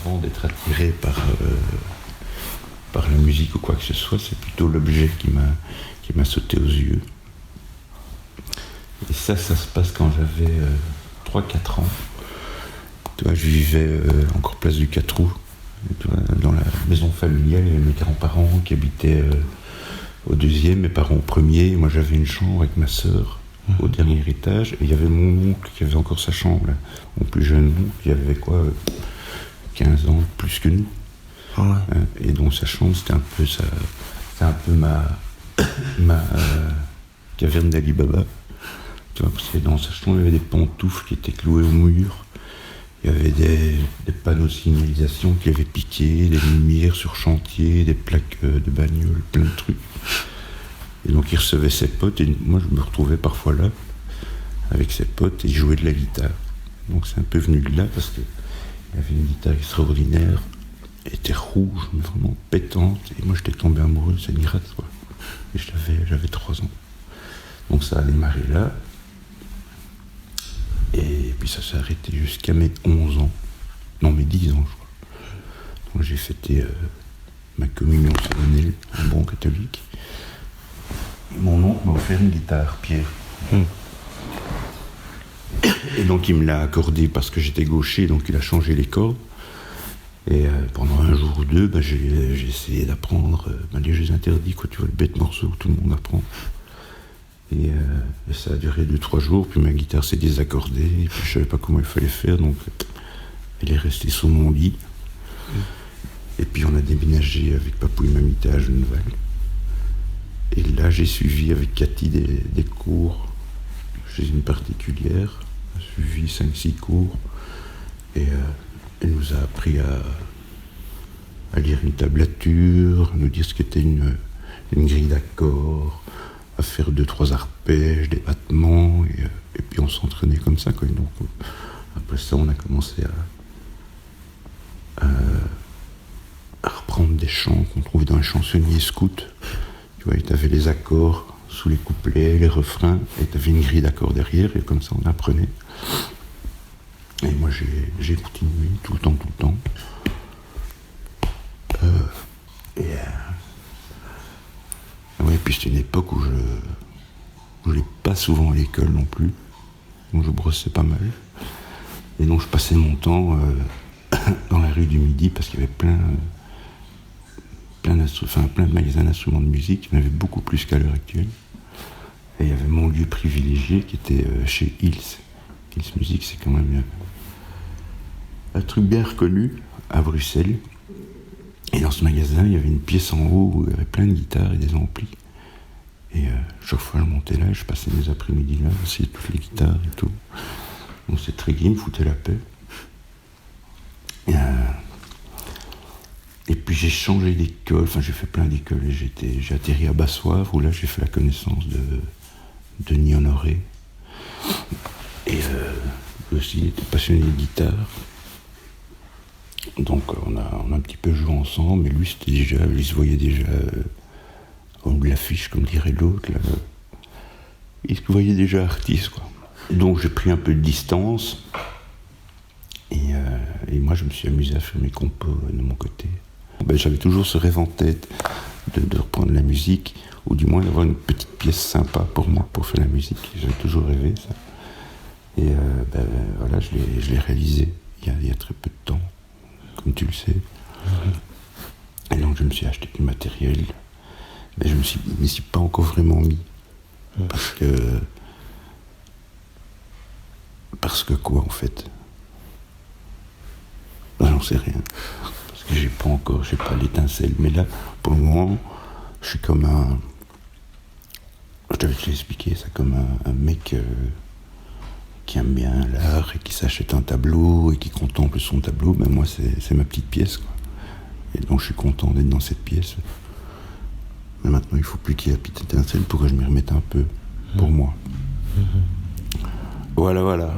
avant d'être attiré par la musique ou quoi que ce soit, c'est plutôt l'objet qui m'a sauté aux yeux. Et ça se passe quand j'avais 3-4 ans. Tu vois, je vivais encore place du 4 roues, dans la maison familiale. Il y avait mes grands-parents qui habitaient au 2e, mes parents au 1er. Moi, j'avais une chambre avec ma sœur au dernier étage. Et il y avait mon oncle qui avait encore sa chambre, là. Mon plus jeune oncle, qui avait 15 ans plus que nous. Ouais. Et donc sa chambre, c'était un peu ma caverne d'Ali Baba. Tu vois, parce que dans sa chambre, il y avait des pantoufles qui étaient clouées au mur. Il y avait des panneaux de signalisation qui avaient piqué, des lumières sur chantier, des plaques de bagnole, plein de trucs. Et donc il recevait ses potes, et moi je me retrouvais parfois là, avec ses potes, et il jouait de la guitare. Donc c'est un peu venu de là, parce qu'il y avait une guitare extraordinaire, elle était rouge, mais vraiment pétante, et moi j'étais tombé amoureux de cette guitare, quoi. Et j'avais 3 ans. Donc ça a démarré là. Et puis ça s'est arrêté jusqu'à mes 11 ans. Non, mes 10 ans, je crois. Donc j'ai fêté ma communion solennelle en bon catholique. Et mon oncle m'a offert une guitare, Pierre. Et donc il me l'a accordé parce que j'étais gaucher, donc il a changé les cordes. Et pendant un jour ou deux, j'ai essayé d'apprendre les jeux interdits, quoi, tu vois, le bête morceau que tout le monde apprend. Et ça a duré 2-3 jours, puis ma guitare s'est désaccordée, et puis je savais pas comment il fallait faire, donc elle est restée sous mon lit. Et puis on a déménagé avec Papou et Mamita à Genneval. Et là j'ai suivi avec Cathy des cours chez une particulière, on a suivi 5-6 cours, et elle nous a appris à lire une tablature, à nous dire ce qu'était une grille d'accords, à faire 2-3 arpèges, des battements, et puis on s'entraînait comme ça, quoi. Donc, après ça, on a commencé à reprendre des chants qu'on trouvait dans les chansonniers scouts. Tu vois, tu avais les accords sous les couplets, les refrains, et tu avais une grille d'accords derrière, et comme ça, on apprenait. Et moi, j'ai continué tout le temps. Oui, puis c'était une époque où je n'allais pas souvent à l'école non plus, donc je brossais pas mal. Et donc je passais mon temps dans la rue du Midi parce qu'il y avait plein de magasins d'instruments de musique. Il y en avait beaucoup plus qu'à l'heure actuelle. Et il y avait mon lieu privilégié qui était chez Hills. Hills Music, c'est quand même un truc bien reconnu à Bruxelles. Et dans ce magasin, il y avait une pièce en haut où il y avait plein de guitares et des amplis. Et chaque fois, je montais là, je passais mes après-midi là, j'essayais toutes les guitares et tout. Donc c'est très gai, il me foutait la paix. Et puis j'ai changé d'école, enfin j'ai fait plein d'écoles. Et j'ai atterri à Bassoivre, où là j'ai fait la connaissance de Denis Honoré. Et lui aussi, il était passionné de guitare. Donc on a un petit peu joué ensemble, mais lui il se voyait déjà au haut de l'affiche, comme dirait l'autre, là. Il se voyait déjà artiste, quoi. Donc j'ai pris un peu de distance, et moi je me suis amusé à faire mes compos de mon côté. J'avais toujours ce rêve en tête de reprendre la musique, ou du moins d'avoir une petite pièce sympa pour moi, pour faire la musique. J'avais toujours rêvé ça. Et voilà, je l'ai réalisé il y a très peu de temps, comme tu le sais. Et donc je me suis acheté du matériel, mais je m'y suis pas encore vraiment mis. Parce que quoi, en fait? J'en sais rien. Parce que j'ai pas l'étincelle. Mais là, pour le moment, je suis comme un... Je t'avais déjà expliqué ça, comme un mec qui aime bien l'art et qui s'achète un tableau et qui contemple son tableau. Ben moi, c'est ma petite pièce, quoi. Et donc, je suis content d'être dans cette pièce. Mais maintenant, il faut plus qu'il y ait la petite étincelle pour que je m'y remette un peu, pour moi. Voilà.